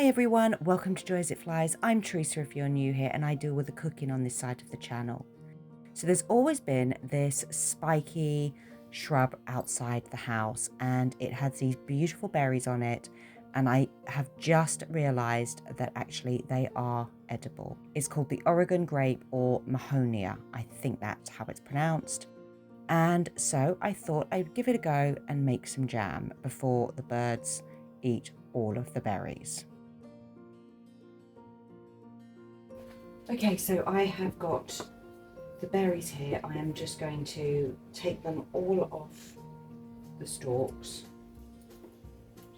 Hi everyone, welcome to Joy As It Flies. I'm Teresa if you're new here, and I deal with the cooking on this side of the channel. So there's always been this spiky shrub outside the house, and it had these beautiful berries on it, and I have just realised that actually they are edible. It's called the Oregon Grape, or Mahonia. I think that's how it's pronounced. And so I thought I'd give it a go and make some jam before the birds eat all of the berries. Okay, so I have got the berries here. I am just going to take them all off the stalks.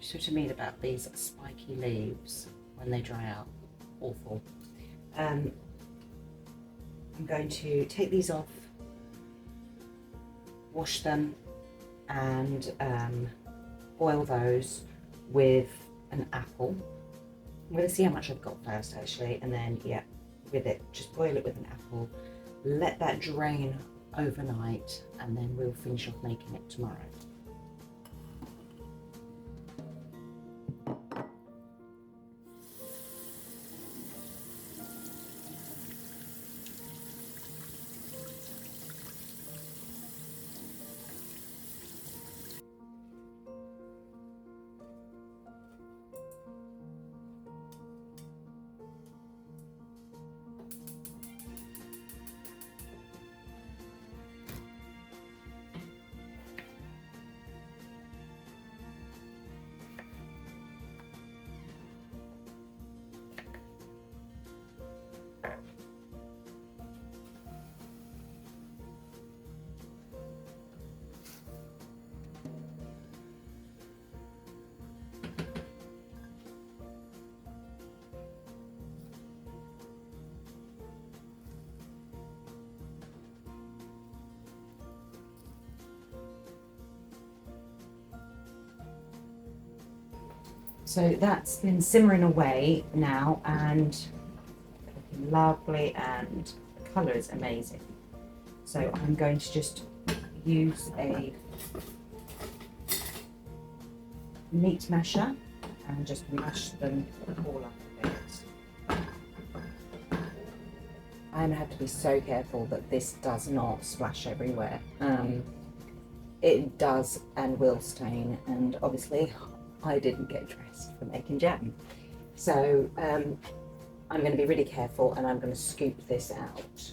Just what I mean about these spiky leaves when they dry out. Awful. I'm going to take these off, wash them, and boil those with an apple. I'm going to see how much I've got first actually, and then with it, just boil it with an apple, let that drain overnight, and then we'll finish off making it tomorrow. So that's been simmering away now, and looking lovely, and the colour is amazing. So I'm going to just use a meat masher and just mash them all up a bit. I'm going to have to be so careful that this does not splash everywhere. It does and will stain, and obviously I didn't get dressed for making jam. So I'm going to be really careful, and I'm going to scoop this out.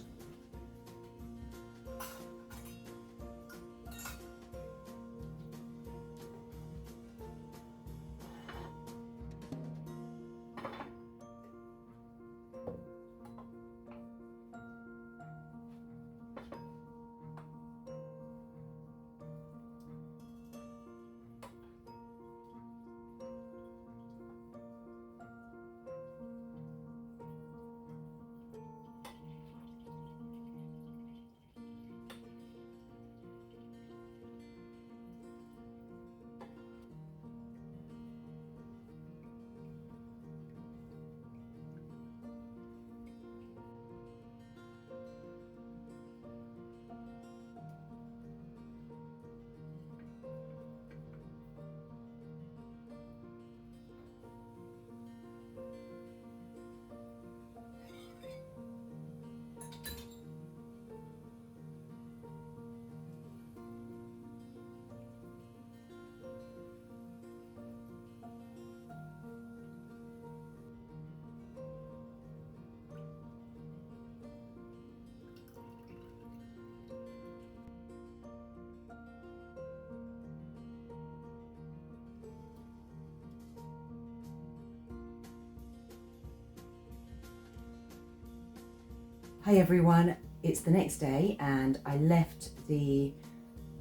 Hi everyone, it's the next day, and I left the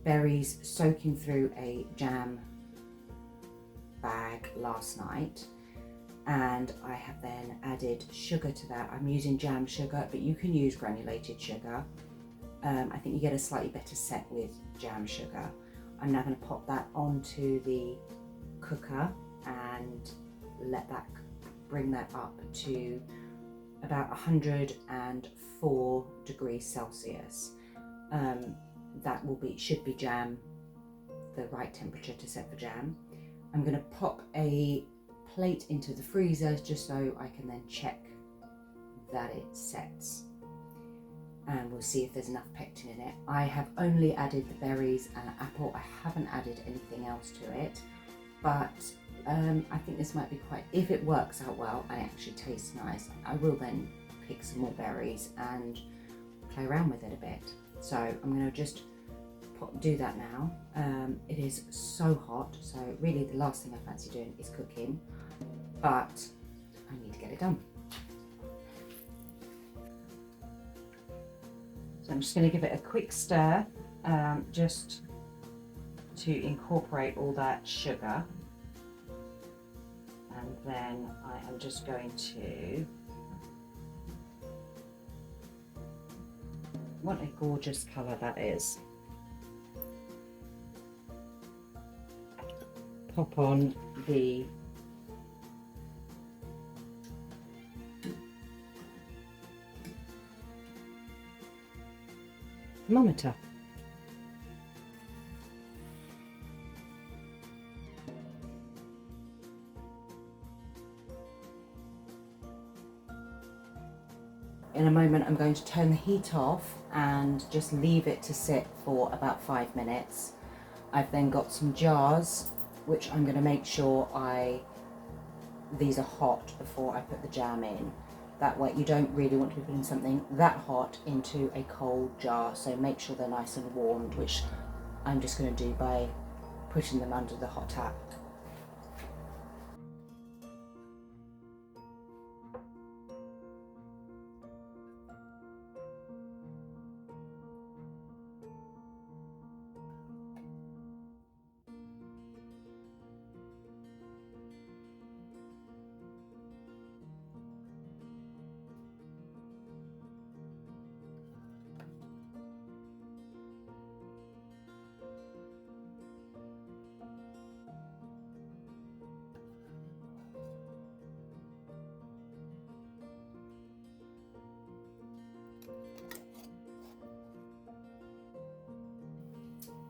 berries soaking through a jam bag last night, and I have then added sugar to that. I'm using jam sugar, but you can use granulated sugar. I think you get a slightly better set with jam sugar. I'm now going to pop that onto the cooker and let that bring that up to about 104 degrees Celsius. That should be jam, the right temperature to set for jam. I'm going to pop a plate into the freezer just so I can then check that it sets. And we'll see if there's enough pectin in it. I have only added the berries and the apple. I haven't added anything else to it, but I think this might be quite, if it works out well and it actually tastes nice, I will then pick some more berries and play around with it a bit. So I'm going to just do that now. It is so hot, so really the last thing I fancy doing is cooking, but I need to get it done. So I'm just going to give it a quick stir, just to incorporate all that sugar. And then I am just going to, what a gorgeous colour that is. Pop on the thermometer. In a moment I'm going to turn the heat off and just leave it to sit for about 5 minutes. I've then got some jars which I'm going to make sure these are hot before I put the jam in. That way you don't really want to be putting something that hot into a cold jar, so make sure they're nice and warmed, which I'm just going to do by putting them under the hot tap.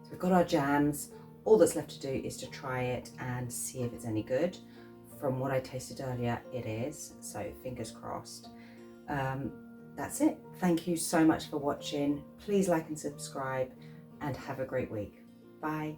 We've got our jams. All that's left to do is to try it and see if it's any good. From what I tasted earlier, it is, so fingers crossed. That's it. Thank you so much for watching. Please like and subscribe and have a great week. Bye.